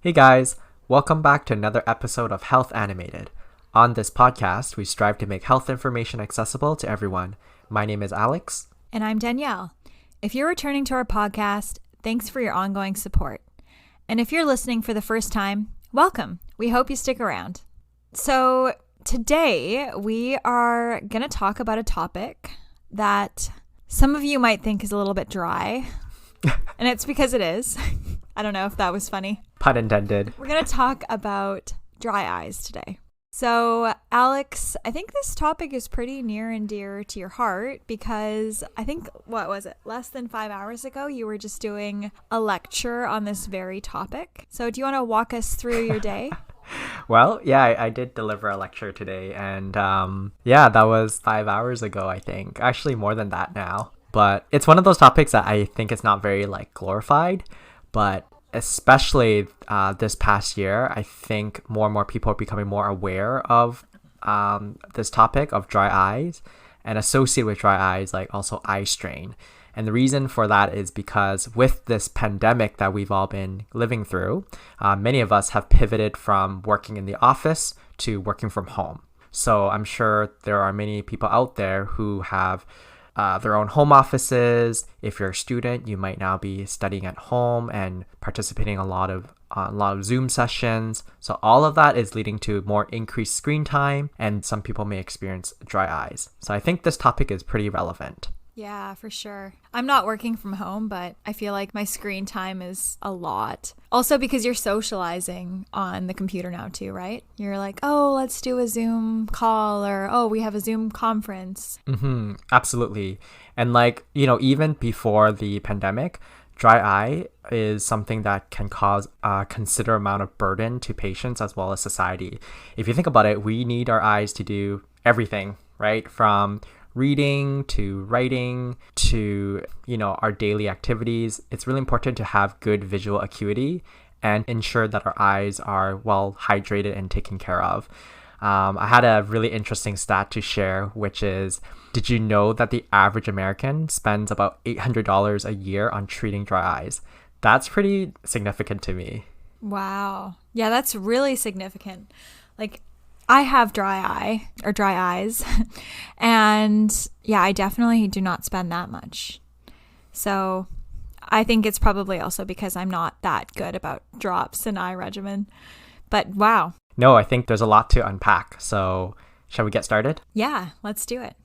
Hey guys, welcome back to another episode of Health Animated. On this podcast, we strive to make health information accessible to everyone. My name is Alex. And I'm Danielle. If you're returning to our podcast, thanks for your ongoing support. And if you're listening for the first time, welcome. We hope you stick around. So today we are going to talk about a topic that some of you might think is a little bit dry. And it's because it is. I don't know if that was funny. Pun intended. We're going to talk about dry eyes today. So, Alex, I think this topic is pretty near and dear to your heart because I think, less than 5 hours ago, you were just doing a lecture on this very topic. So, do you want to walk us through your day? Well, yeah, I did deliver a lecture today, and that was 5 hours ago, I think. Actually, more than that now. But it's one of those topics that I think is not very, glorified, but especially this past year, I think more and more people are becoming more aware of this topic of dry eyes, and associated with dry eyes, also eye strain. And the reason for that is because with this pandemic that we've all been living through, many of us have pivoted from working in the office to working from home. So I'm sure there are many people out there who have their own home offices. If you're a student, you might now be studying at home and participating in a lot of Zoom sessions. So all of that is leading to more increased screen time, and some people may experience dry eyes. So I think this topic is pretty relevant. Yeah, for sure. I'm not working from home, but I feel like my screen time is a lot. Also because you're socializing on the computer now too, right? You're like, oh, let's do a Zoom call, or oh, we have a Zoom conference. Mm-hmm, absolutely. And even before the pandemic, dry eye is something that can cause a considerable amount of burden to patients as well as society. If you think about it, we need our eyes to do everything, right? From reading to writing to, our daily activities. It's really important to have good visual acuity and ensure that our eyes are well hydrated and taken care of. I had a really interesting stat to share, which is, did you know that the average American spends about $800 a year on treating dry eyes? That's pretty significant to me. Wow. Yeah, that's really significant. I have dry eyes, and yeah, I definitely do not spend that much. So I think it's probably also because I'm not that good about drops and eye regimen. But wow. No, I think there's a lot to unpack. So shall we get started? Yeah, let's do it.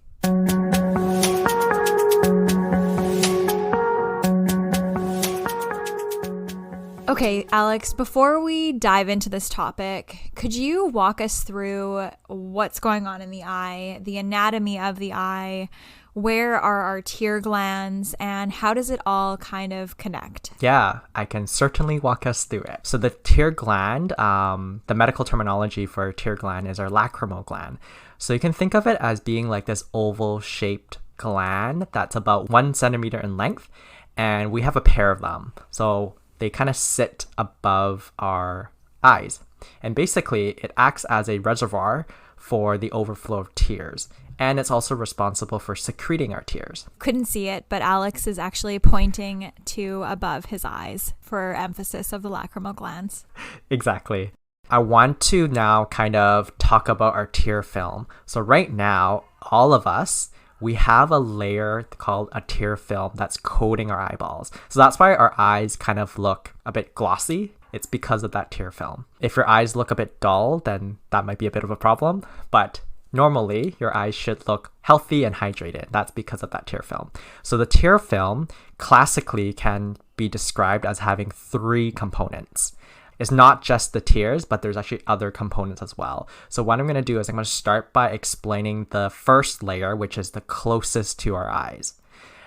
Okay, Alex, before we dive into this topic, could you walk us through what's going on in the eye, the anatomy of the eye, where are our tear glands, and how does it all kind of connect? Yeah, I can certainly walk us through it. So the tear gland, the medical terminology for tear gland is our lacrimal gland. So you can think of it as being like this oval-shaped gland that's about 1 centimeter in length, and we have a pair of them. So they kind of sit above our eyes. And basically, it acts as a reservoir for the overflow of tears. And it's also responsible for secreting our tears. Couldn't see it, but Alex is actually pointing to above his eyes for emphasis of the lacrimal glands. Exactly. I want to now kind of talk about our tear film. So right now, all of us, we have a layer called a tear film that's coating our eyeballs. So that's why our eyes kind of look a bit glossy. It's because of that tear film. If your eyes look a bit dull, then that might be a bit of a problem. But normally, your eyes should look healthy and hydrated. That's because of that tear film. So the tear film classically can be described as having 3 components. It's not just the tears, but there's actually other components as well. So what I'm going to do is I'm going to start by explaining the first layer, which is the closest to our eyes.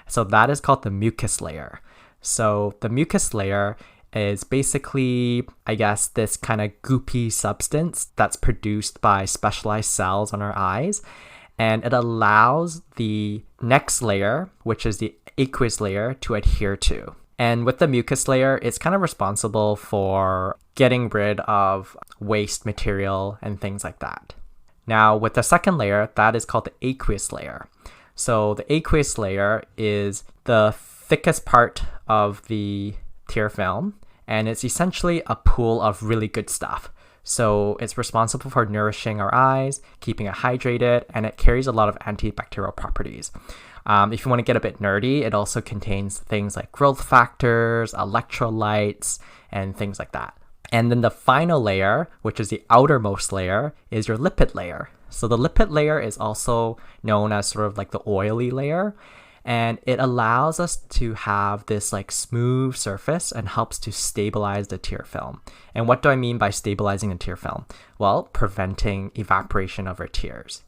So that is called the mucous layer. So the mucous layer is basically, I guess, this kind of goopy substance that's produced by specialized cells on our eyes. And it allows the next layer, which is the aqueous layer, to adhere to. And with the mucous layer, it's kind of responsible for getting rid of waste material and things like that. Now, with the second layer, that is called the aqueous layer. So the aqueous layer is the thickest part of the tear film, And it's essentially a pool of really good stuff. So it's responsible for nourishing our eyes, keeping it hydrated, and it carries a lot of antibacterial properties. If you want to get a bit nerdy, it also contains things like growth factors, electrolytes, and things like that. And then the final layer, which is the outermost layer, is your lipid layer. So the lipid layer is also known as sort of like the oily layer. And it allows us to have this like smooth surface and helps to stabilize the tear film. And what do I mean by stabilizing the tear film? Well, preventing evaporation of our tears.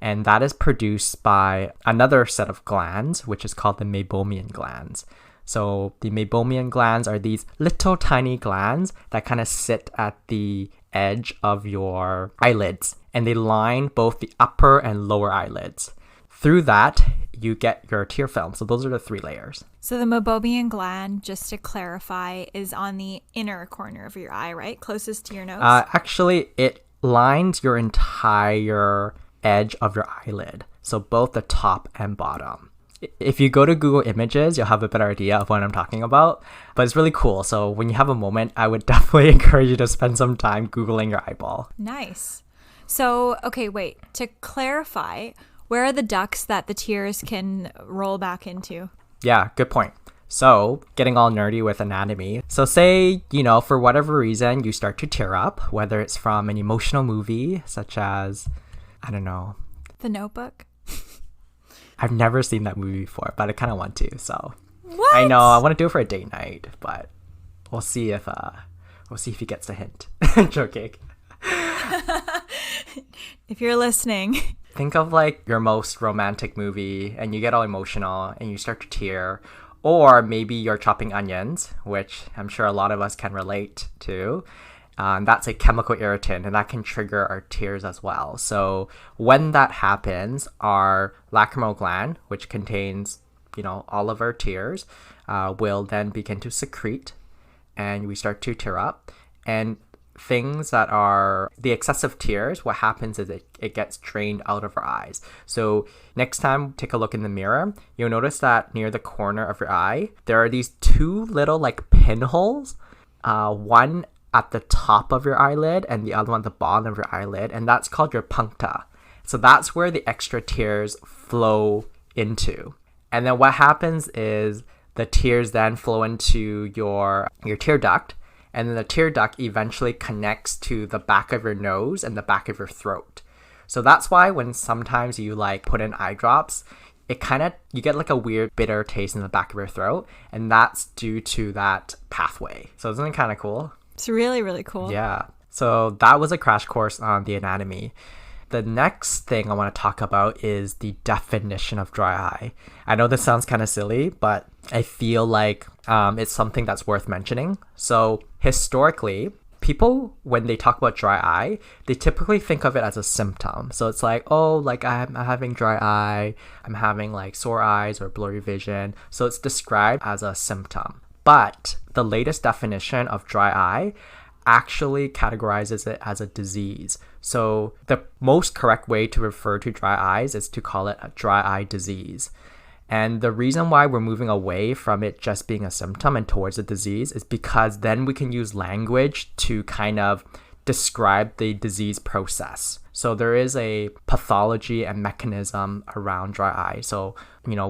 And that is produced by another set of glands, which is called the Meibomian Glands. So the Meibomian Glands are these little tiny glands that kind of sit at the edge of your eyelids, and they line both the upper and lower eyelids. Through that, you get your tear film. So those are the 3 layers. So the Meibomian gland, just to clarify, is on the inner corner of your eye, right? Closest to your nose? Actually, it lines your entire edge of your eyelid. So both the top and bottom. If you go to Google Images, you'll have a better idea of what I'm talking about. But it's really cool. So when you have a moment, I would definitely encourage you to spend some time Googling your eyeball. Nice. So, okay, wait. To clarify, where are the ducts that the tears can roll back into? Yeah, good point. So, getting all nerdy with anatomy. So say, for whatever reason, you start to tear up, whether it's from an emotional movie, such as, I don't know. The Notebook? I've never seen that movie before, but I kind of want to, so. What? I know, I want to do it for a date night, but we'll see if he gets the hint. Joking. If you're listening. Think of like your most romantic movie and you get all emotional and you start to tear. Or maybe you're chopping onions, which I'm sure a lot of us can relate to. That's a chemical irritant and that can trigger our tears as well. So when that happens, our lacrimal gland, which contains, all of our tears, will then begin to secrete and we start to tear up. And things that are the excessive tears, what happens is it gets drained out of our eyes. So next time, take a look in the mirror. You'll notice that near the corner of your eye, there are these 2 little like pinholes. One at the top of your eyelid and the other one at the bottom of your eyelid. And that's called your puncta. So that's where the extra tears flow into. And then what happens is the tears then flow into your tear duct. And then the tear duct eventually connects to the back of your nose and the back of your throat. So that's why when sometimes you like put in eye drops, you get like a weird bitter taste in the back of your throat. And that's due to that pathway. So isn't it kind of cool? It's really, really cool. Yeah. So that was a crash course on the anatomy. The next thing I want to talk about is the definition of dry eye. I know this sounds kind of silly, but I feel like it's something that's worth mentioning. So historically, people, when they talk about dry eye, they typically think of it as a symptom. So it's like, oh, like I'm having dry eye, I'm having like sore eyes or blurry vision. So it's described as a symptom. But the latest definition of dry eye actually categorizes it as a disease. So the most correct way to refer to dry eyes is to call it a dry eye disease. And the reason why we're moving away from it just being a symptom and towards a disease is because then we can use language to kind of describe the disease process. So there is a pathology and mechanism around dry eye. So,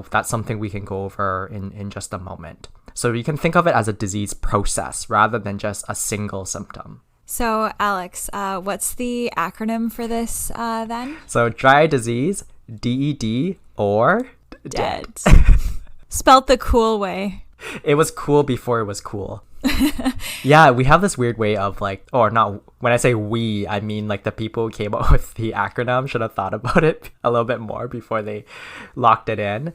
that's something we can go over in just a moment. So you can think of it as a disease process rather than just a single symptom. So, Alex, what's the acronym for this then? So dry eye disease, DED, or dead. Spelt the cool way. It was cool before it was cool. Yeah, we have this weird way of like, or not, when I say we, I mean like the people who came up with the acronym should have thought about it a little bit more before they locked it in.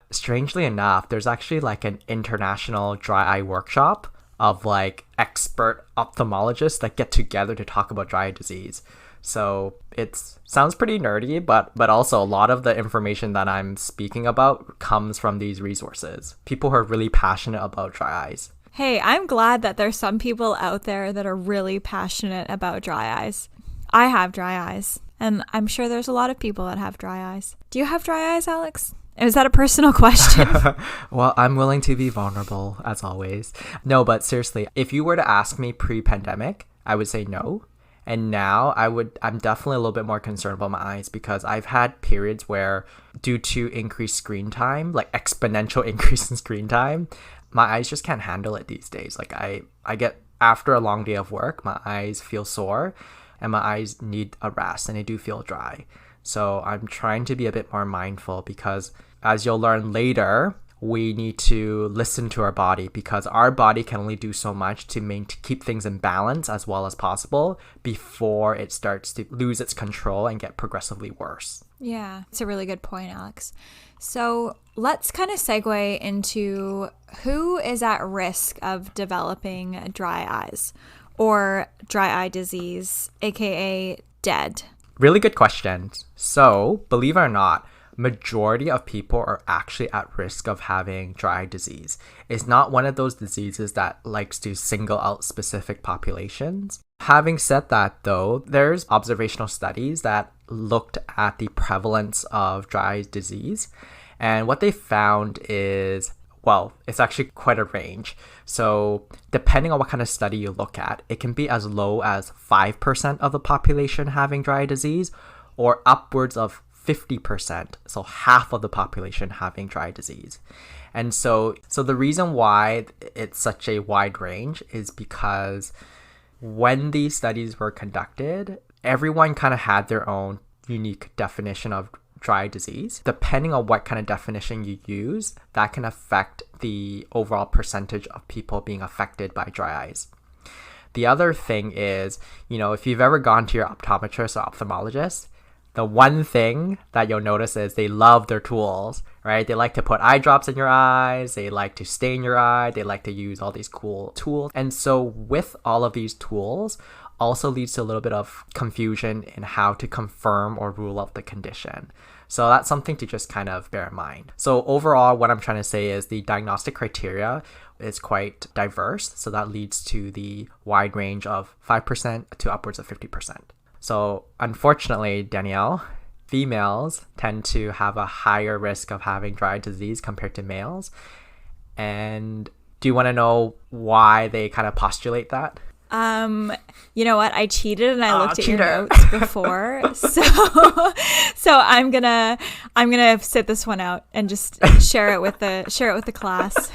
Strangely enough, there's actually like an international dry eye workshop of like expert ophthalmologists that get together to talk about dry eye disease. So it sounds pretty nerdy, but also a lot of the information that I'm speaking about comes from these resources. People who are really passionate about dry eyes. Hey, I'm glad that there's some people out there that are really passionate about dry eyes. I have dry eyes, and I'm sure there's a lot of people that have dry eyes. Do you have dry eyes, Alex? Is that a personal question? Well, I'm willing to be vulnerable as always. No, but seriously, if you were to ask me pre-pandemic, I would say no. And now I'm definitely a little bit more concerned about my eyes because I've had periods where due to increased screen time, like exponential increase in screen time, my eyes just can't handle it these days. Like I get after a long day of work, my eyes feel sore and my eyes need a rest and they do feel dry. So I'm trying to be a bit more mindful because as you'll learn later, we need to listen to our body because our body can only do so much to keep things in balance as well as possible before it starts to lose its control and get progressively worse. Yeah, it's a really good point, Alex. So let's kind of segue into who is at risk of developing dry eyes or dry eye disease, aka DED. Really good question. So, believe it or not, majority of people are actually at risk of having dry eye disease. It's not one of those diseases that likes to single out specific populations. Having said that though, there's observational studies that looked at the prevalence of dry eye disease. And what they found is, well, it's actually quite a range. So depending on what kind of study you look at, it can be as low as 5% of the population having dry eye disease or upwards of 50%, so half of the population having dry eye disease. And so the reason why it's such a wide range is because when these studies were conducted, everyone kind of had their own unique definition of dry eye disease. Depending on what kind of definition you use, that can affect the overall percentage of people being affected by dry eyes. The other thing is, if you've ever gone to your optometrist or ophthalmologist, the one thing that you'll notice is they love their tools, right? They like to put eye drops in your eyes. They like to stain your eye. They like to use all these cool tools. And so with all of these tools also leads to a little bit of confusion in how to confirm or rule out the condition. So that's something to just kind of bear in mind. So overall, what I'm trying to say is the diagnostic criteria is quite diverse. So that leads to the wide range of 5% to upwards of 50%. So unfortunately, Danielle, females tend to have a higher risk of having dry eye disease compared to males. And do you want to know why they kind of postulate that? You know what? I cheated and I looked at your notes before. So I'm gonna sit this one out and just share it with the class.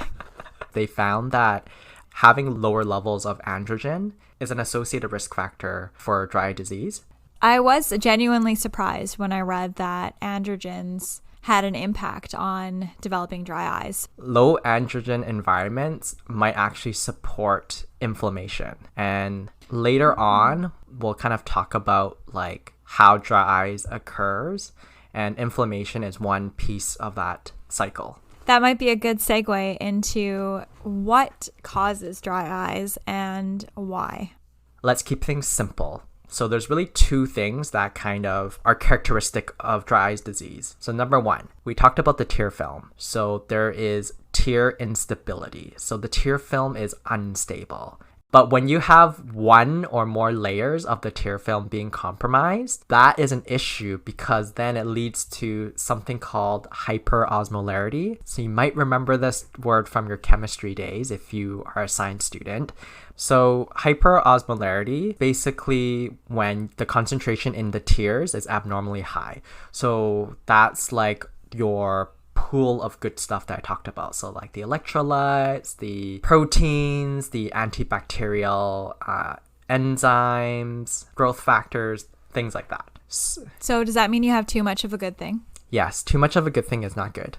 They found that having lower levels of androgen is an associated risk factor for dry eye disease. I was genuinely surprised when I read that androgens had an impact on developing dry eyes. Low androgen environments might actually support inflammation. And later on, we'll kind of talk about like how dry eyes occurs, and inflammation is one piece of that cycle. That might be a good segue into what causes dry eyes and why. Let's keep things simple. So there's really two things that kind of are characteristic of dry eyes disease. So number one, we talked about the tear film. So there is tear instability. So the tear film is unstable. But when you have one or more layers of the tear film being compromised, that is an issue because then it leads to something called hyperosmolarity. So you might remember this word from your chemistry days if you are a science student. So hyperosmolarity, basically when the concentration in the tears is abnormally high. So that's like your pool of good stuff that I talked about. So like the electrolytes, the proteins, the antibacterial enzymes, growth factors, things like that. So does that mean you have too much of a good thing? Yes, too much of a good thing is not good.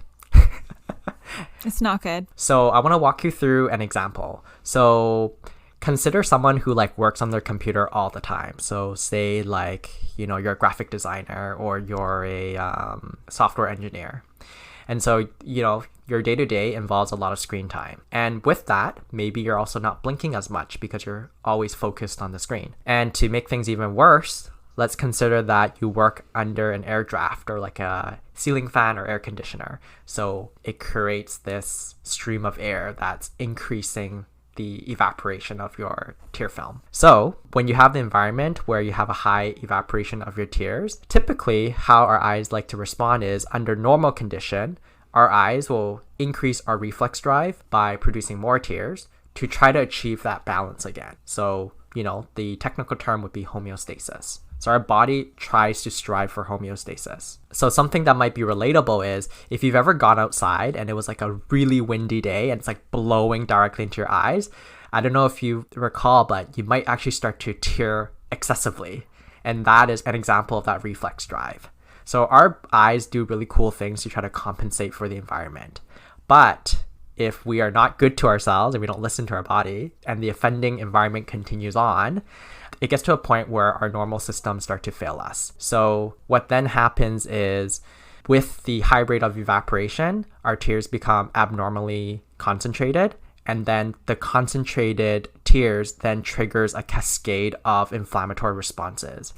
It's not good. So I want to walk you through an example. So consider someone who like works on their computer all the time. So say like, you're a graphic designer or you're a software engineer. And so, your day-to-day involves a lot of screen time. And with that, maybe you're also not blinking as much because you're always focused on the screen. And to make things even worse, let's consider that you work under an air draft or like a ceiling fan or air conditioner. So it creates this stream of air that's increasing the evaporation of your tear film. So when you have the environment where you have a high evaporation of your tears, typically how our eyes like to respond is under normal condition, our eyes will increase our reflex drive by producing more tears to try to achieve that balance again. So, the technical term would be homeostasis. So our body tries to strive for homeostasis. So something that might be relatable is if you've ever gone outside and it was like a really windy day and it's like blowing directly into your eyes, I don't know if you recall, but you might actually start to tear excessively. And that is an example of that reflex drive. So our eyes do really cool things to try to compensate for the environment. But if we are not good to ourselves and we don't listen to our body and the offending environment continues on, it gets to a point where our normal systems start to fail us. So what then happens is with the high rate of evaporation, our tears become abnormally concentrated. And then the concentrated tears then triggers a cascade of inflammatory responses.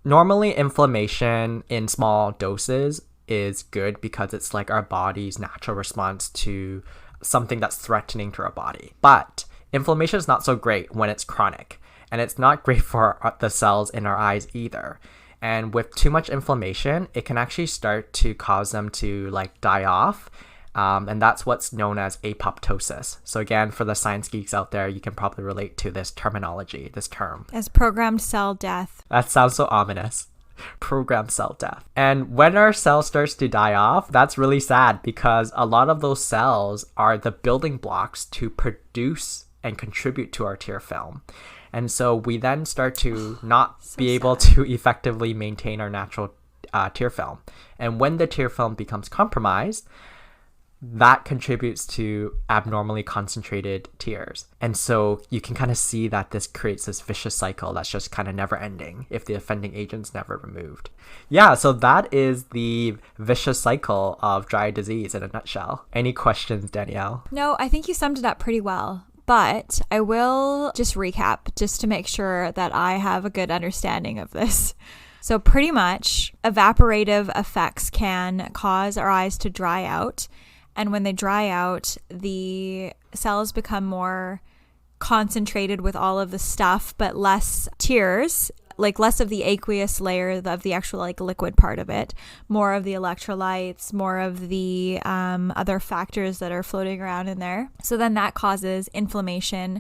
Normally inflammation in small doses is good because it's like our body's natural response to something that's threatening to our body. But inflammation is not so great when it's chronic. And it's not great for the cells in our eyes either. And with too much inflammation, it can actually start to cause them to die off. And that's what's known as apoptosis. So again, for the science geeks out there, you can probably relate to this terminology, this term. As programmed cell death. That sounds so ominous. Programmed cell death. And when our cell starts to die off, that's really sad because a lot of those cells are the building blocks to produce and contribute to our tear film. And so we then start to not be able to effectively maintain our natural tear film. And when the tear film becomes compromised, that contributes to abnormally concentrated tears. And so you can kind of see that this creates this vicious cycle that's just kind of never ending if the offending agent's never removed. Yeah, so that is the vicious cycle of dry disease in a nutshell. Any questions, Danielle? No, I think you summed it up pretty well. But I will just recap just to make sure that I have a good understanding of this. So pretty much evaporative effects can cause our eyes to dry out. And when they dry out, the cells become more concentrated with all of the stuff, but less tears, less of the aqueous layer of the actual liquid part of it, more of the electrolytes, more of the other factors that are floating around in there. So then that causes inflammation,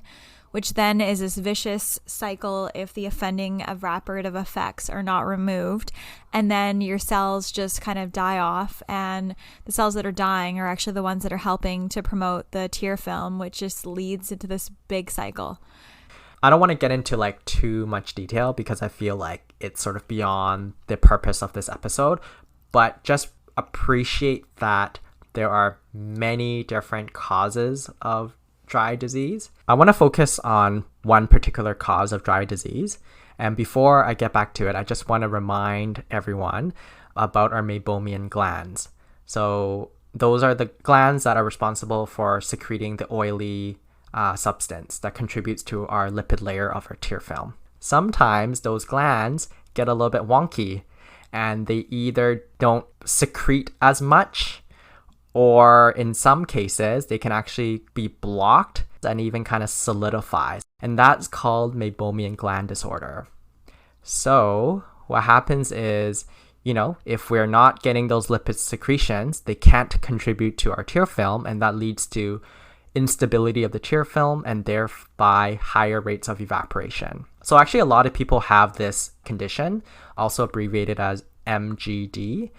which then is this vicious cycle if the offending evaporative effects are not removed. And then your cells just kind of die off, and the cells that are dying are actually the ones that are helping to promote the tear film, which just leads into this big cycle. I don't want to get into too much detail because I feel like it's sort of beyond the purpose of this episode, but just appreciate that there are many different causes of dry disease. I want to focus on one particular cause of dry disease. And before I get back to it, I just want to remind everyone about our Meibomian glands. So those are the glands that are responsible for secreting the oily substance that contributes to our lipid layer of our tear film. Sometimes those glands get a little bit wonky and they either don't secrete as much, or in some cases, they can actually be blocked and even kind of solidify. And that's called Meibomian gland disorder. So what happens is, if we're not getting those lipid secretions, they can't contribute to our tear film, and that leads to instability of the tear film and thereby higher rates of evaporation. So actually a lot of people have this condition, also abbreviated as MGD.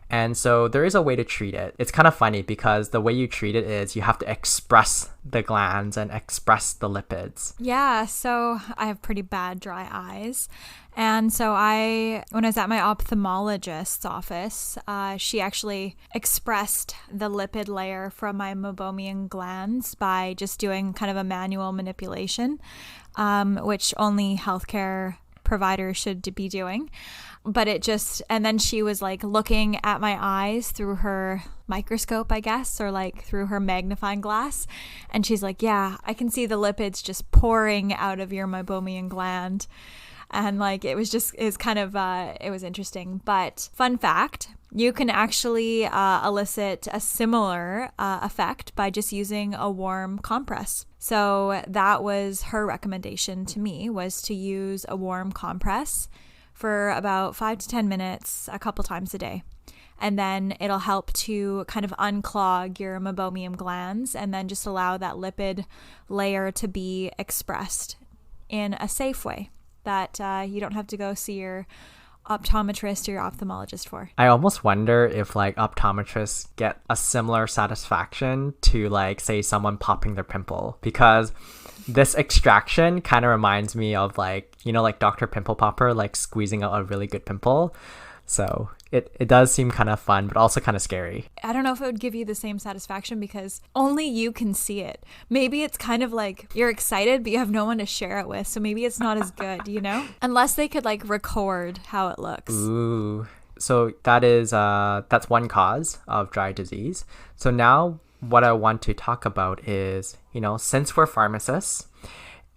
And so there is a way to treat it. It's kind of funny because the way you treat it is you have to express the glands and express the lipids. Yeah, so I have pretty bad dry eyes. And so when I was at my ophthalmologist's office, she actually expressed the lipid layer from my Meibomian glands by just doing kind of a manual manipulation, which only healthcare providers should be doing. But and then she was looking at my eyes through her microscope, I guess, or through her magnifying glass. And she's like, yeah, I can see the lipids just pouring out of your Meibomian gland. And it was interesting. But fun fact, you can actually elicit a similar effect by just using a warm compress. So that was her recommendation to me, was to use a warm compress for about 5 to 10 minutes a couple times a day. And then it'll help to kind of unclog your Meibomian glands and then just allow that lipid layer to be expressed in a safe way that you don't have to go see your optometrist or your ophthalmologist for. I almost wonder if like optometrists get a similar satisfaction to like say someone popping their pimple, because this extraction kind of reminds me of like, you know, like Dr. Pimple Popper, like squeezing out a really good pimple. So it does seem kind of fun, but also kind of scary. I don't know if it would give you the same satisfaction because only you can see it. Maybe it's kind of like you're excited, but you have no one to share it with. So maybe it's not as good, you know? Unless they could like record how it looks. Ooh. So that's one cause of dry disease. So now what I want to talk about is, you know, since we're pharmacists,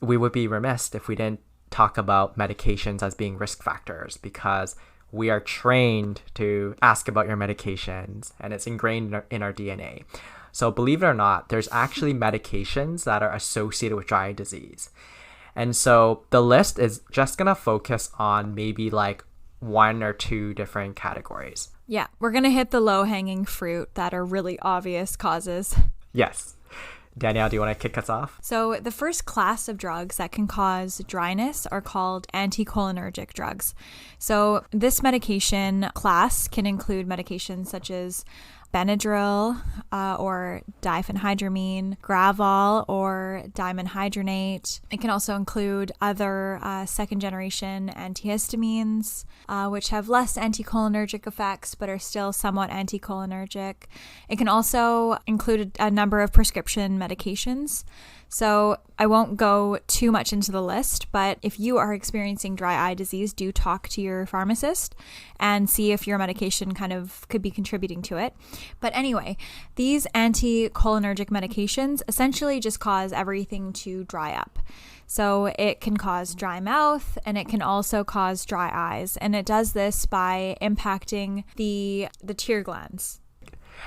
we would be remiss if we didn't talk about medications as being risk factors, because we are trained to ask about your medications and it's ingrained in our DNA. So believe it or not, there's actually medications that are associated with dry disease. And so the list is just going to focus on maybe like one or two different categories. Yeah, we're going to hit the low-hanging fruit that are really obvious causes. Yes. Danielle, do you want to kick us off? So the first class of drugs that can cause dryness are called anticholinergic drugs. So this medication class can include medications such as Benadryl or diphenhydramine, Gravol or dimenhydrinate. It can also include other second-generation antihistamines, which have less anticholinergic effects but are still somewhat anticholinergic. It can also include a number of prescription medications. So I won't go too much into the list, but if you are experiencing dry eye disease, do talk to your pharmacist and see if your medication kind of could be contributing to it. But anyway, these anticholinergic medications essentially just cause everything to dry up. So it can cause dry mouth and it can also cause dry eyes. And it does this by impacting the tear glands.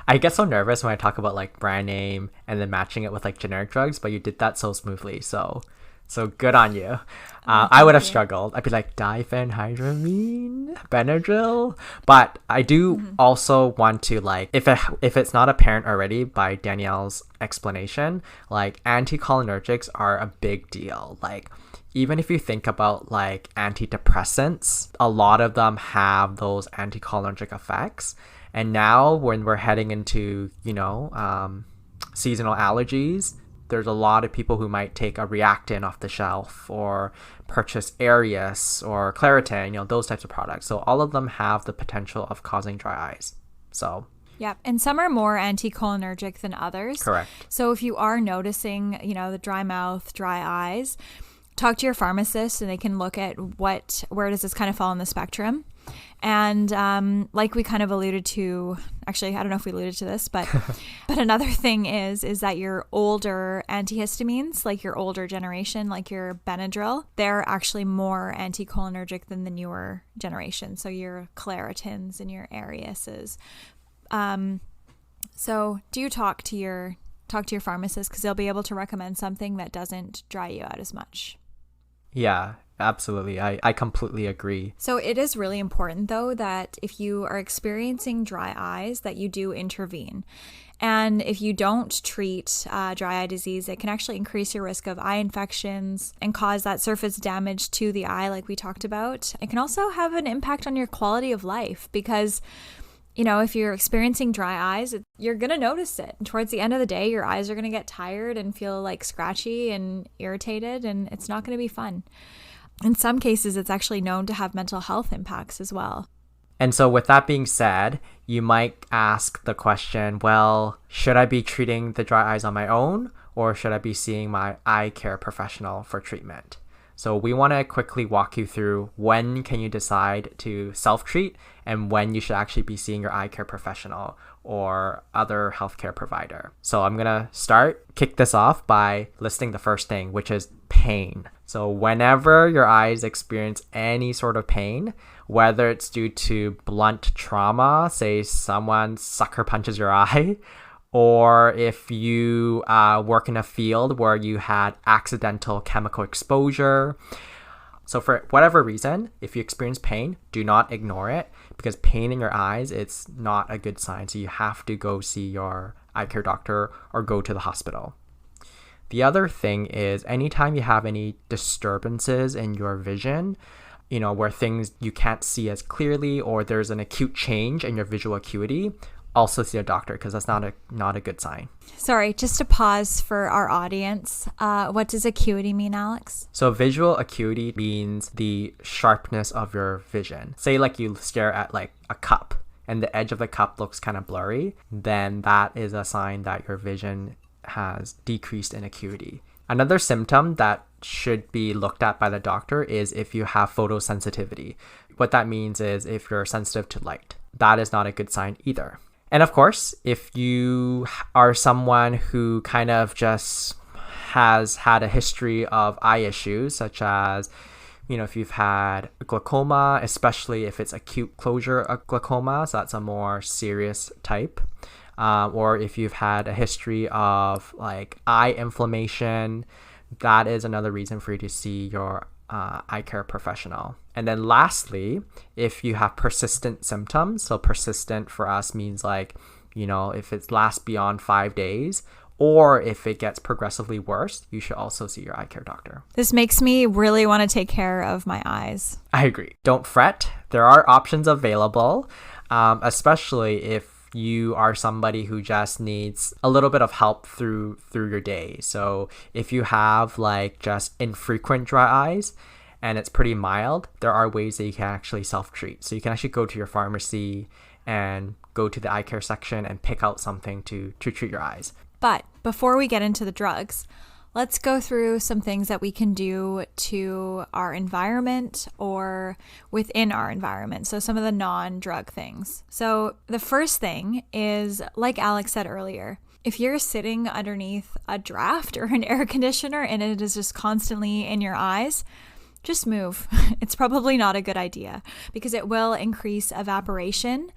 I get so nervous when I talk about like brand name and then matching it with like generic drugs, but you did that so smoothly. So good on you. I would have struggled. I'd be like diphenhydramine, Benadryl. But I do also want to like, if it's not apparent already by Danielle's explanation, like anticholinergics are a big deal. Like even if you think about like antidepressants, a lot of them have those anticholinergic effects. And now when we're heading into, you know, seasonal allergies, there's a lot of people who might take a Reactin off the shelf or purchase Arius or Claritin, you know, those types of products. So all of them have the potential of causing dry eyes. So yeah, and some are more anticholinergic than others. Correct. So if you are noticing, you know, the dry mouth, dry eyes, talk to your pharmacist and they can look at where does this kind of fall on the spectrum. And like we kind of alluded to, actually, I don't know if we alluded to this, but another thing is that your older antihistamines, like your older generation, like your Benadryl, they're actually more anticholinergic than the newer generation. So your Claritins and your Ariuses. So do talk to your pharmacist because they'll be able to recommend something that doesn't dry you out as much. Yeah. Absolutely. I completely agree. So it is really important, though, that if you are experiencing dry eyes, that you do intervene. And if you don't treat dry eye disease, it can actually increase your risk of eye infections and cause that surface damage to the eye, like we talked about. It can also have an impact on your quality of life because, you know, if you're experiencing dry eyes, you're going to notice it. And towards the end of the day, your eyes are going to get tired and feel like scratchy and irritated, and it's not going to be fun. In some cases, it's actually known to have mental health impacts as well. And so with that being said, you might ask the question, well, should I be treating the dry eyes on my own or should I be seeing my eye care professional for treatment? So we want to quickly walk you through when can you decide to self-treat and when you should actually be seeing your eye care professional or other healthcare provider. So I'm going to kick this off by listing the first thing, which is pain. So whenever your eyes experience any sort of pain, whether it's due to blunt trauma, say someone sucker punches your eye, or if you work in a field where you had accidental chemical exposure, So for whatever reason, if you experience pain, do not ignore it, because pain in your eyes, it's not a good sign. So you have to go see your eye care doctor or go to the hospital. The other thing is anytime you have any disturbances in your vision, where things you can't see as clearly, or there's an acute change in your visual acuity, also see a doctor, because that's not a good sign. Sorry, just to pause for our audience. What does acuity mean, Alex? So visual acuity means the sharpness of your vision. Say like you stare at like a cup and the edge of the cup looks kind of blurry, then that is a sign that your vision has decreased in acuity. Another symptom that should be looked at by the doctor is if you have photosensitivity. What that means is if you're sensitive to light. That is not a good sign either. And of course, if you are someone who kind of just has had a history of eye issues, such as, if you've had glaucoma, especially if it's acute closure of glaucoma, so that's a more serious type, or if you've had a history of like eye inflammation, that is another reason for you to see your eye care professional. And then lastly, if you have persistent symptoms, so persistent for us means like, if it lasts beyond 5 days, or if it gets progressively worse, you should also see your eye care doctor. This makes me really want to take care of my eyes. I agree. Don't fret. There are options available, especially if you are somebody who just needs a little bit of help through your day. So if you have like just infrequent dry eyes and it's pretty mild, there are ways that you can actually self-treat. So you can actually go to your pharmacy and go to the eye care section and pick out something to treat your eyes. But before we get into the drugs, let's go through some things that we can do to our environment or within our environment. So some of the non-drug things. So the first thing is, like Alex said earlier, if you're sitting underneath a draft or an air conditioner and it is just constantly in your eyes, just move. It's probably not a good idea because it will increase evaporation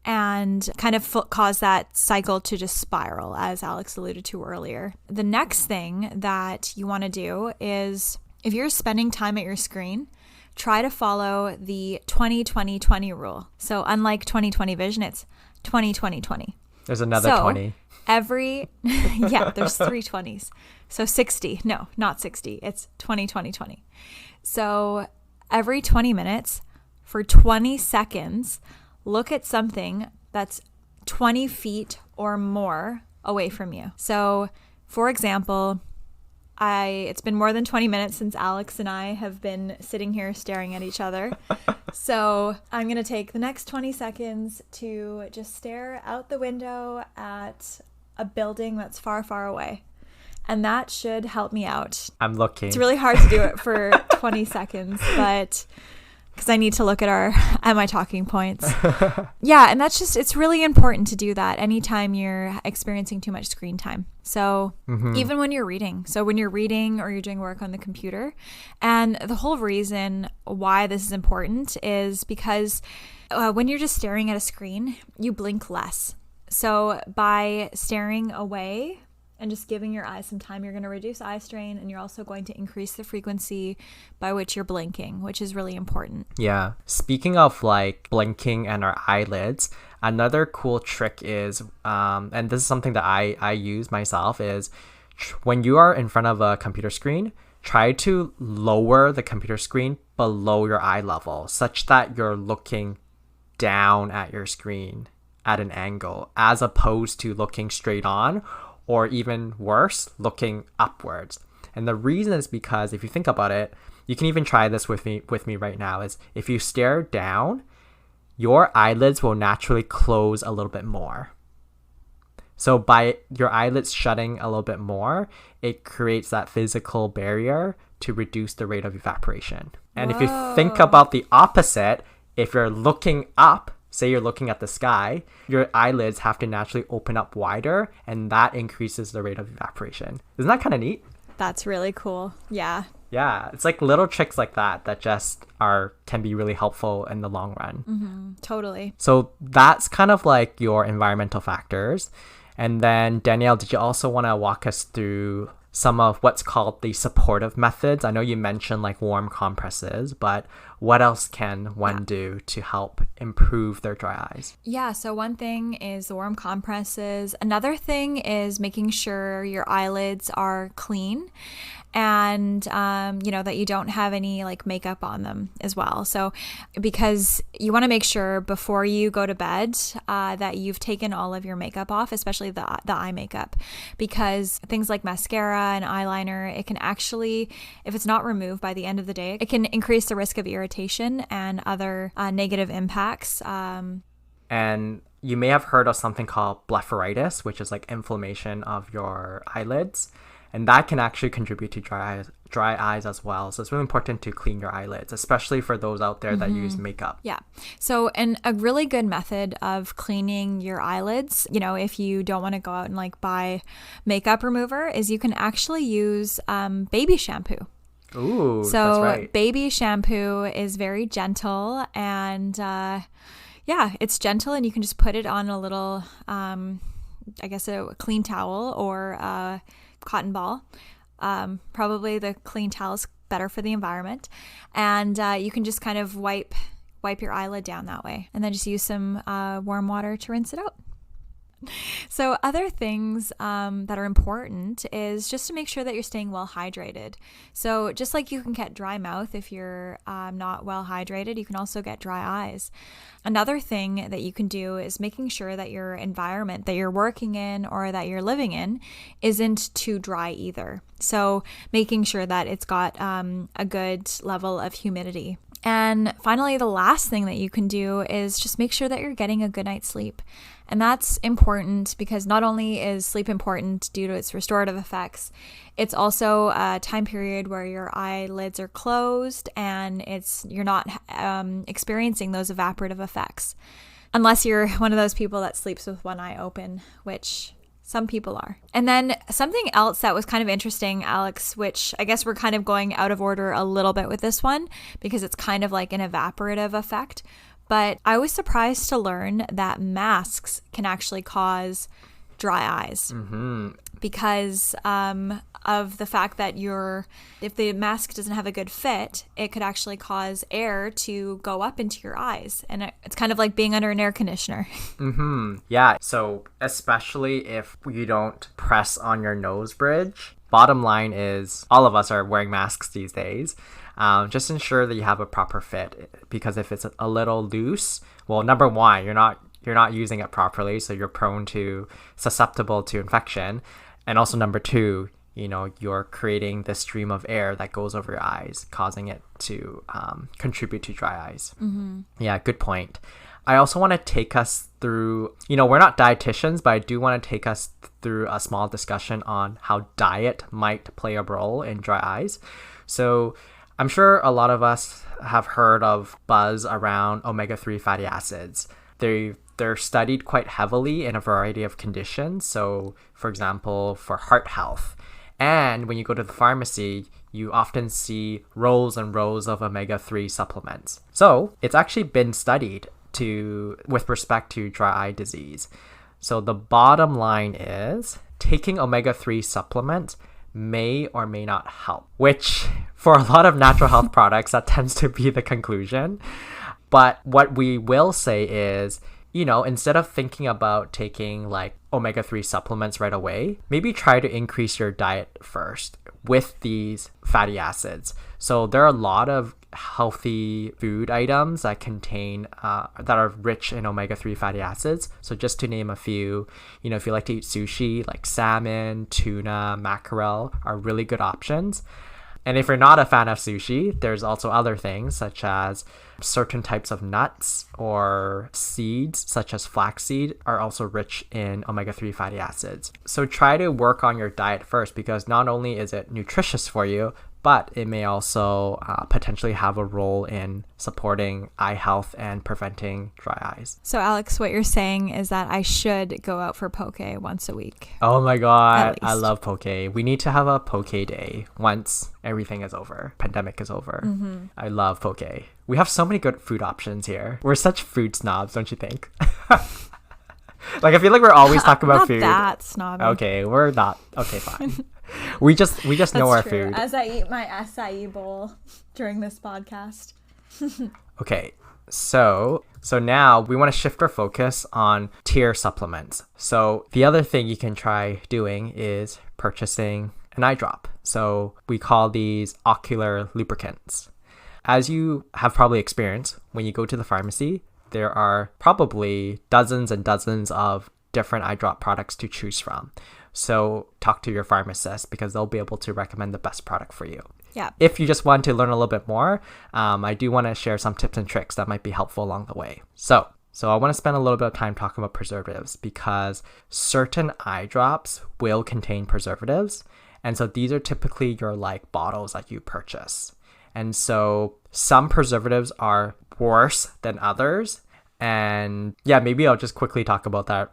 and kind of cause that cycle to just spiral, as Alex alluded to earlier. The next thing that you want to do is, if you're spending time at your screen, try to follow the 20-20-20 rule. So unlike 20/20 vision, it's 20-20-20. There's another 20. There's 3 20s. So 60. No, not 60. It's 20-20-20. So every 20 minutes for 20 seconds, look at something that's 20 feet or more away from you. So, for example, it's been more than 20 minutes since Alex and I have been sitting here staring at each other. So I'm going to take the next 20 seconds to just stare out the window at a building that's far, far away. And that should help me out. I'm looking. It's really hard to do it for 20 seconds, but because I need to look at my talking points. Yeah, and it's really important to do that anytime you're experiencing too much screen time. So even when you're reading. So when you're reading or you're doing work on the computer. And the whole reason why this is important is because when you're just staring at a screen, you blink less. So by staring away and just giving your eyes some time, you're going to reduce eye strain, and you're also going to increase the frequency by which you're blinking, which is really important. Yeah. Speaking of like blinking and our eyelids, another cool trick is, and this is something that I use myself, is when you are in front of a computer screen, try to lower the computer screen below your eye level, such that you're looking down at your screen at an angle, as opposed to looking straight on, or even worse, looking upwards. And the reason is because if you think about it, you can even try this with me right now, is if you stare down, your eyelids will naturally close a little bit more. So by your eyelids shutting a little bit more, it creates that physical barrier to reduce the rate of evaporation. And if you think about the opposite, if you're looking up, say you're looking at the sky, your eyelids have to naturally open up wider, and that increases the rate of evaporation. Isn't that kind of neat? That's really cool. Yeah. Yeah, it's like little tricks like that just can be really helpful in the long run. Mm-hmm, totally. So that's kind of like your environmental factors. And then Danielle, did you also want to walk us through some of what's called the supportive methods. I know you mentioned like warm compresses, but what else can one do to help improve their dry eyes? Yeah, so one thing is the warm compresses. Another thing is making sure your eyelids are clean and, that you don't have any like makeup on them as well. So because you want to make sure before you go to bed that you've taken all of your makeup off, especially the eye makeup, because things like mascara and eyeliner, it can actually, if it's not removed by the end of the day, it can increase the risk of irritation and other negative impacts. And you may have heard of something called blepharitis, which is like inflammation of your eyelids. And that can actually contribute to dry eyes as well. So it's really important to clean your eyelids, especially for those out there that use makeup. Yeah. So, and a really good method of cleaning your eyelids, if you don't want to go out and like buy makeup remover, is you can actually use baby shampoo. Ooh, so that's right. Baby shampoo is very gentle and it's gentle, and you can just put it on a little, a clean towel or a cotton ball. Probably the clean towel is better for the environment. And you can just kind of wipe your eyelid down that way, and then just use some warm water to rinse it out. So other things that are important is just to make sure that you're staying well hydrated. So just like you can get dry mouth if you're not well hydrated, you can also get dry eyes. Another thing that you can do is making sure that your environment that you're working in or that you're living in isn't too dry either. So making sure that it's got a good level of humidity. And finally, the last thing that you can do is just make sure that you're getting a good night's sleep. And that's important because not only is sleep important due to its restorative effects, it's also a time period where your eyelids are closed and you're not experiencing those evaporative effects. Unless you're one of those people that sleeps with one eye open, which some people are. And then something else that was kind of interesting, Alex, which I guess we're kind of going out of order a little bit with this one because it's kind of like an evaporative effect. But I was surprised to learn that masks can actually cause dry eyes because of the fact that if the mask doesn't have a good fit, it could actually cause air to go up into your eyes. And it's kind of like being under an air conditioner. Yeah. So especially if you don't press on your nose bridge, bottom line is all of us are wearing masks these days. Just ensure that you have a proper fit, because if it's a little loose, well, number one, you're not using it properly, so you're susceptible to infection. And also number two, you're creating this stream of air that goes over your eyes, causing it to contribute to dry eyes. Yeah, good point. I also want to take us through, we're not dietitians, but I do want to take us through a small discussion on how diet might play a role in dry eyes. So I'm sure a lot of us have heard of buzz around omega-3 fatty acids. They're studied quite heavily in a variety of conditions. So, for example, for heart health. And when you go to the pharmacy, you often see rows and rows of omega-3 supplements. So it's actually been studied with respect to dry eye disease. So the bottom line is taking omega-3 supplements may or may not help, which for a lot of natural health products, that tends to be the conclusion. But what we will say is, instead of thinking about taking like omega-3 supplements right away, maybe try to increase your diet first with these fatty acids. So there are a lot of healthy food items that that are rich in omega-3 fatty acids. So just to name a few, if you like to eat sushi, like salmon, tuna, mackerel are really good options. And if you're not a fan of sushi, there's also other things such as certain types of nuts or seeds such as flaxseed are also rich in omega-3 fatty acids. So try to work on your diet first, because not only is it nutritious for you, but it may also potentially have a role in supporting eye health and preventing dry eyes. So Alex, what you're saying is that I should go out for poke once a week. Oh my God, I love poke. We need to have a poke day once everything is over, pandemic is over. I love poke. We have so many good food options here. We're such food snobs, don't you think? Like, I feel like we're always talking about food. Not that snobby. Okay, we're not. Okay, fine. We just know our true. food. As I eat my acai bowl during this podcast. Okay, so now we want to shift our focus on tear supplements. So the other thing you can try doing is purchasing an eye drop. So we call these ocular lubricants. As you have probably experienced, when you go to the pharmacy, there are probably dozens and dozens of different eye drop products to choose from. So talk to your pharmacist because they'll be able to recommend the best product for you. Yeah. If you just want to learn a little bit more, I do want to share some tips and tricks that might be helpful along the way. So I want to spend a little bit of time talking about preservatives because certain eye drops will contain preservatives. And so these are typically your like bottles that you purchase. And so some preservatives are worse than others. And yeah, maybe I'll just quickly talk about that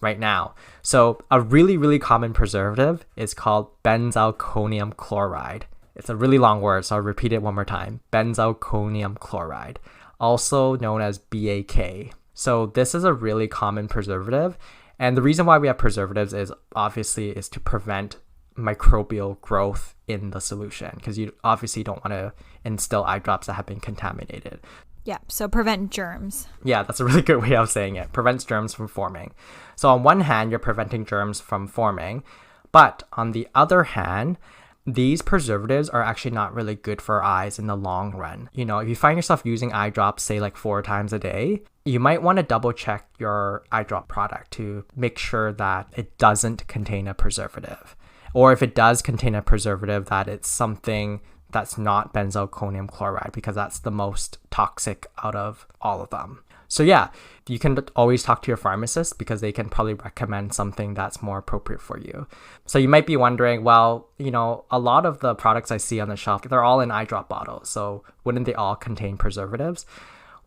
right now. So a really, really common preservative is called Benzalkonium Chloride. It's a really long word, so I'll repeat it one more time. Benzoconium Chloride, also known as BAK. So this is a really common preservative. And the reason why we have preservatives is obviously to prevent microbial growth in the solution because you obviously don't want to instill eye drops that have been contaminated. Yeah, so prevent germs. Yeah, that's a really good way of saying it. Prevents germs from forming. So on one hand, you're preventing germs from forming, but on the other hand, these preservatives are actually not really good for our eyes in the long run. You know, if you find yourself using eye drops, say like 4 times a day, you might want to double check your eye drop product to make sure that it doesn't contain a preservative. Or if it does contain a preservative, that it's something that's not benzalkonium chloride because that's the most toxic out of all of them. So yeah, you can always talk to your pharmacist because they can probably recommend something that's more appropriate for you. So you might be wondering, well, you know, a lot of the products I see on the shelf, they're all in eye drop bottles. So wouldn't they all contain preservatives?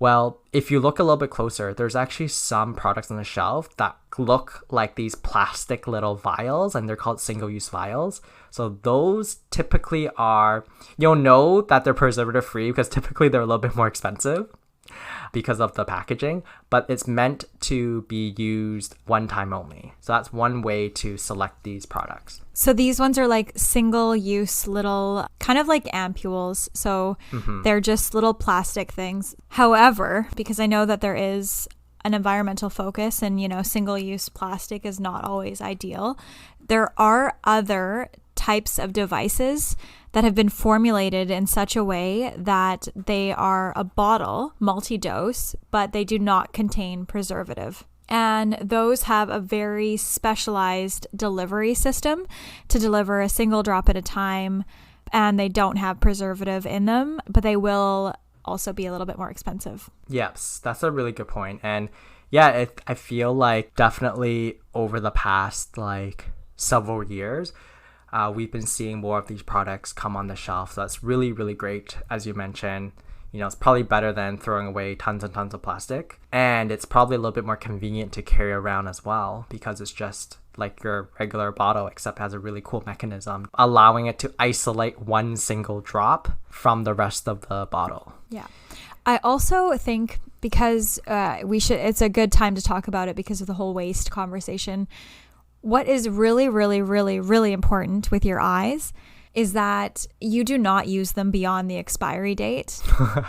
Well, if you look a little bit closer, there's actually some products on the shelf that look like these plastic little vials, and they're called single-use vials. So those typically are, you'll know that they're preservative free because typically they're a little bit more expensive because of the packaging, but it's meant to be used one time only. So that's one way to select these products. So these ones are like single-use little, kind of like ampules. So they're just little plastic things. However, because I know that there is an environmental focus and, you know, single-use plastic is not always ideal, there are other types of devices that have been formulated in such a way that they are a bottle, multi-dose, but they do not contain preservative. And those have a very specialized delivery system to deliver a single drop at a time, and they don't have preservative in them, but they will also be a little bit more expensive. Yes, that's a really good point. And yeah, I feel like definitely over the past like several years, we've been seeing more of these products come on the shelf. So that's really, really great. As you mentioned, you know, it's probably better than throwing away tons and tons of plastic. And it's probably a little bit more convenient to carry around as well because it's just like your regular bottle, except has a really cool mechanism, allowing it to isolate one single drop from the rest of the bottle. Yeah. I also think because it's a good time to talk about it because of the whole waste conversation. What is really, really, really, really important with your eyes is that you do not use them beyond the expiry date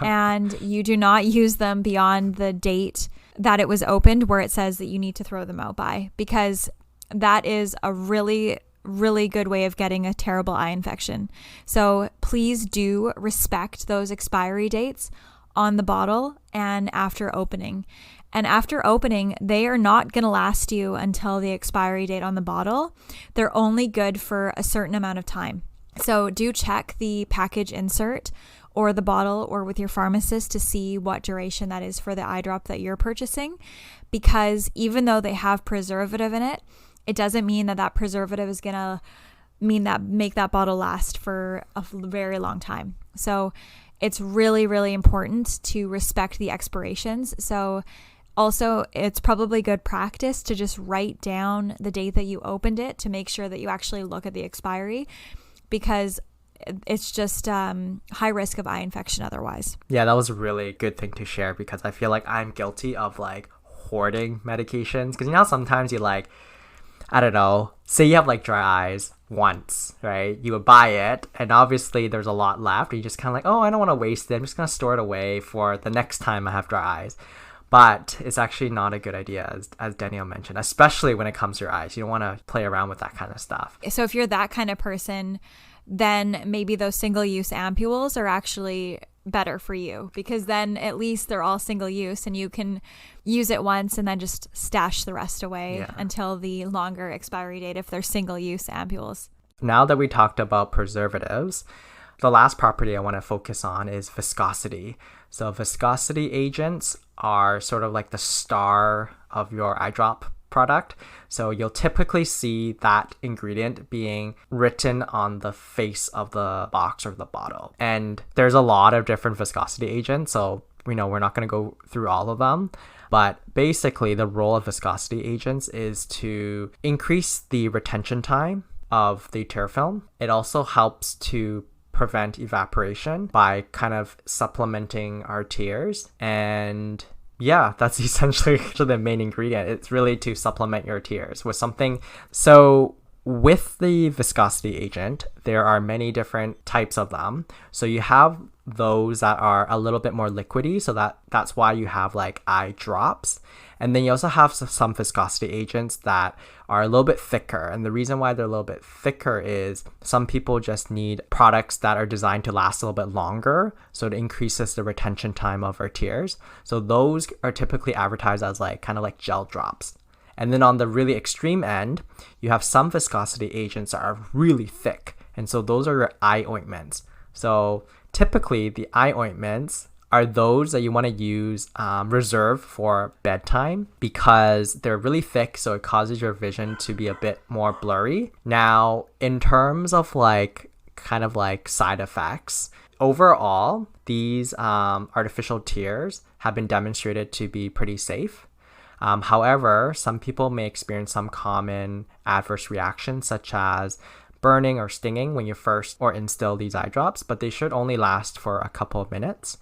and you do not use them beyond the date that it was opened where it says that you need to throw them out by, because that is a really, really good way of getting a terrible eye infection. So please do respect those expiry dates on the bottle and after opening. And after opening, they are not going to last you until the expiry date on the bottle. They're only good for a certain amount of time. So do check the package insert or the bottle or with your pharmacist to see what duration that is for the eye drop that you're purchasing. Because even though they have preservative in it, it doesn't mean that that preservative is going to make that bottle last for a very long time. So it's really, really important to respect the expirations. So also, it's probably good practice to just write down the date that you opened it to make sure that you actually look at the expiry, because it's just high risk of eye infection otherwise. Yeah, that was a really good thing to share because I feel like I'm guilty of like hoarding medications because, you know, sometimes you like, I don't know, say you have like dry eyes once, right? You would buy it, and obviously there's a lot left. You just kind of like, oh, I don't want to waste it. I'm just going to store it away for the next time I have dry eyes. But it's actually not a good idea, as Danielle mentioned, especially when it comes to your eyes. You don't want to play around with that kind of stuff. So if you're that kind of person, then maybe those single-use ampules are actually better for you, because then at least they're all single use and you can use it once and then just stash the rest away until the longer expiry date if they're single use ampules. Now that we talked about preservatives, the last property I want to focus on is viscosity. So viscosity agents are sort of like the star of your eye drop product. So you'll typically see that ingredient being written on the face of the box or the bottle. And there's a lot of different viscosity agents. So we know we're not going to go through all of them. But basically the role of viscosity agents is to increase the retention time of the tear film. It also helps to prevent evaporation by kind of supplementing our tears. And yeah, that's essentially the main ingredient. It's really to supplement your tears with something. So with the viscosity agent, there are many different types of them. So you have those that are a little bit more liquidy. So that's why you have like eye drops. And then you also have some viscosity agents that are a little bit thicker. And the reason why they're a little bit thicker is some people just need products that are designed to last a little bit longer. So it increases the retention time of our tears. So those are typically advertised as like kind of like gel drops. And then on the really extreme end, you have some viscosity agents that are really thick. And so those are your eye ointments. So typically the eye ointments are those that you want to use reserved for bedtime because they're really thick, so it causes your vision to be a bit more blurry. Now, in terms of like kind of like side effects, overall, these artificial tears have been demonstrated to be pretty safe. However, some people may experience some common adverse reactions such as burning or stinging when you first or instill these eye drops, but they should only last for a couple of minutes.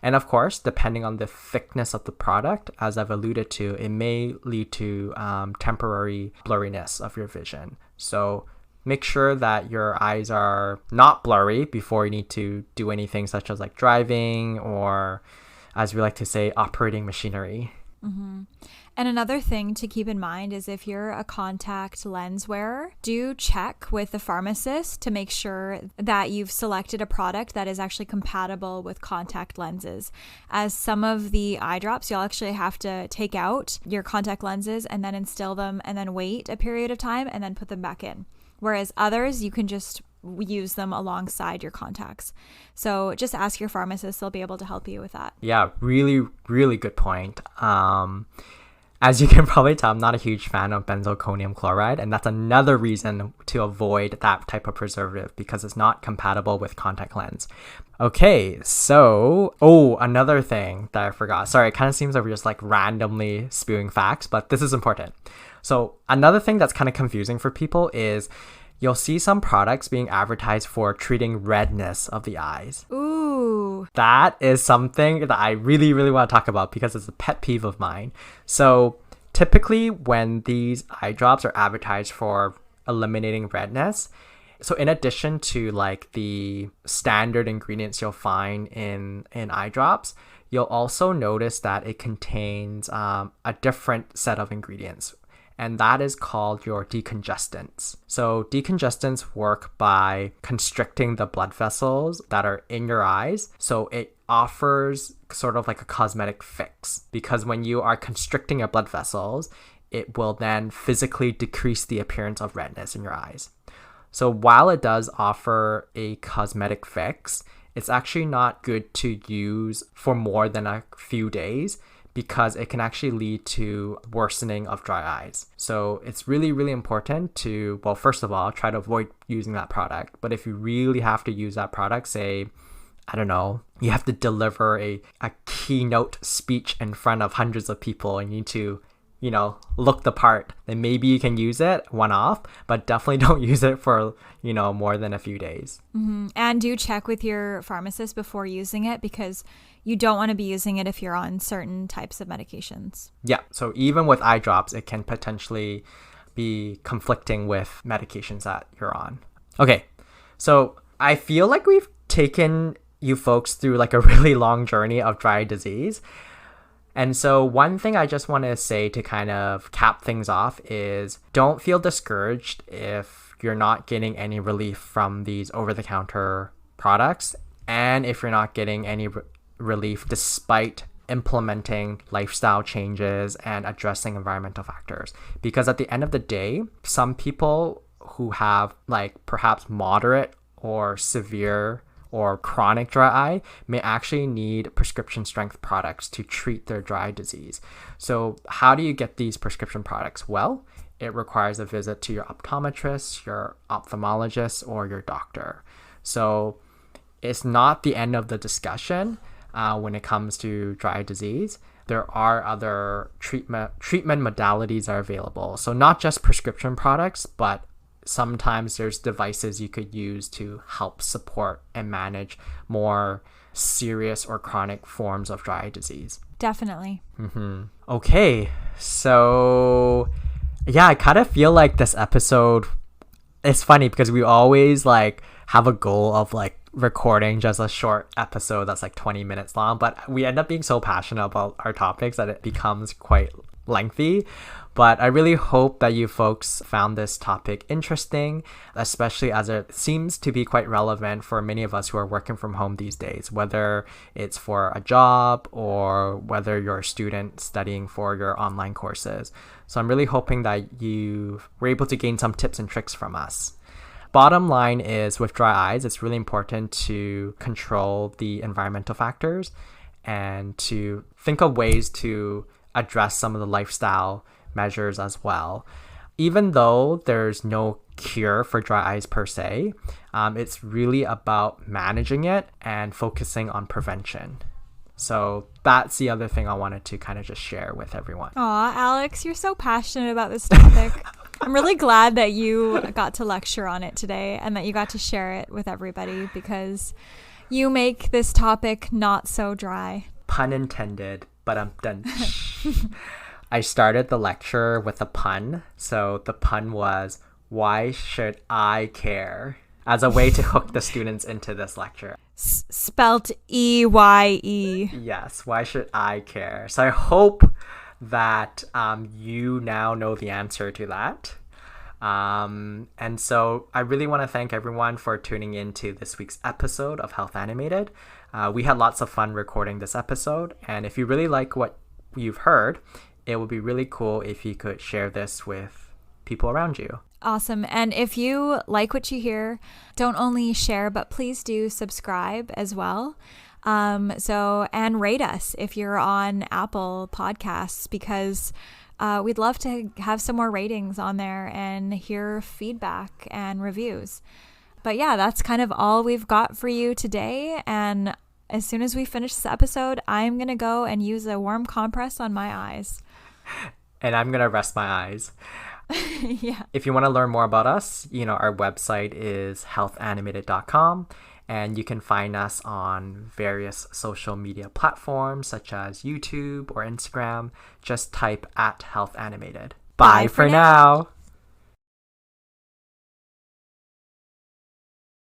And of course, depending on the thickness of the product, as I've alluded to, it may lead to temporary blurriness of your vision. So make sure that your eyes are not blurry before you need to do anything such as like driving or, as we like to say, operating machinery. Mm-hmm. And another thing to keep in mind is if you're a contact lens wearer, do check with the pharmacist to make sure that you've selected a product that is actually compatible with contact lenses. As some of the eye drops, you'll actually have to take out your contact lenses and then instill them and then wait a period of time and then put them back in. Whereas others, you can just use them alongside your contacts. So just ask your pharmacist, they'll be able to help you with that. Yeah, really, really good point. As you can probably tell, I'm not a huge fan of Benzalkonium Chloride, and that's another reason to avoid that type of preservative because it's not compatible with contact lens. Okay, so, another thing that I forgot. Sorry, it kind of seems like we're just like randomly spewing facts, but this is important. So another thing that's kind of confusing for people is you'll see some products being advertised for treating redness of the eyes. Ooh. That is something that I really, really want to talk about because it's a pet peeve of mine. So typically when these eye drops are advertised for eliminating redness, so in addition to like the standard ingredients you'll find in eye drops, you'll also notice that it contains a different set of ingredients. And that is called your decongestants. So decongestants work by constricting the blood vessels that are in your eyes. So it offers sort of like a cosmetic fix because when you are constricting your blood vessels, it will then physically decrease the appearance of redness in your eyes. So while it does offer a cosmetic fix, it's actually not good to use for more than a few days because it can actually lead to worsening of dry eyes. So it's really, really important to, well, first of all, try to avoid using that product. But if you really have to use that product, say, I don't know, you have to deliver a keynote speech in front of hundreds of people and you need to, look the part, then maybe you can use it one off, but definitely don't use it for, more than a few days. Mm-hmm. And do check with your pharmacist before using it because you don't want to be using it if you're on certain types of medications. Yeah. So even with eye drops, it can potentially be conflicting with medications that you're on. Okay, so I feel like we've taken you folks through like a really long journey of dry disease. And so one thing I just want to say to kind of cap things off is don't feel discouraged if you're not getting any relief from these over-the-counter products, and if you're not getting any relief despite implementing lifestyle changes and addressing environmental factors. Because at the end of the day, some people who have like perhaps moderate or severe or chronic dry eye may actually need prescription strength products to treat their dry disease. So how do you get these prescription products? Well, it requires a visit to your optometrist, your ophthalmologist, or your doctor. So it's not the end of the discussion when it comes to dry disease. There are other treatment modalities that are available. So not just prescription products, but sometimes there's devices you could use to help support and manage more serious or chronic forms of dry disease. Definitely. Okay, so yeah, I kind of feel like this episode, it's funny because we always like have a goal of like recording just a short episode that's like 20 minutes long, but we end up being so passionate about our topics that it becomes quite lengthy. But I really hope that you folks found this topic interesting, especially as it seems to be quite relevant for many of us who are working from home these days, whether it's for a job or whether you're a student studying for your online courses. So I'm really hoping that you were able to gain some tips and tricks from us. Bottom line is, with dry eyes, it's really important to control the environmental factors and to think of ways to address some of the lifestyle measures as well. Even though there's no cure for dry eyes per se, it's really about managing it and focusing on prevention. So that's the other thing I wanted to kind of just share with everyone. Aw, Alex, you're so passionate about this topic. I'm really glad that you got to lecture on it today and that you got to share it with everybody, because you make this topic not so dry. Pun intended, but I'm done. I started the lecture with a pun. So the pun was, why should I care? As a way to hook the students into this lecture. Spelt E-Y-E. Yes, why should I care? So I hope that you now know the answer to that. And so I really want to thank everyone for tuning into this week's episode of Health Animated. We had lots of fun recording this episode. And if you really like what you've heard, it would be really cool if you could share this with people around you. Awesome. And if you like what you hear, don't only share, but please do subscribe as well. And rate us if you're on Apple Podcasts, because we'd love to have some more ratings on there and hear feedback and reviews. But yeah, that's kind of all we've got for you today. And as soon as we finish this episode, I'm going to go and use a warm compress on my eyes. And I'm going to rest my eyes. Yeah. If you want to learn more about us, our website is healthanimated.com, and you can find us on various social media platforms such as YouTube or Instagram. Just type @healthanimated. Bye for now.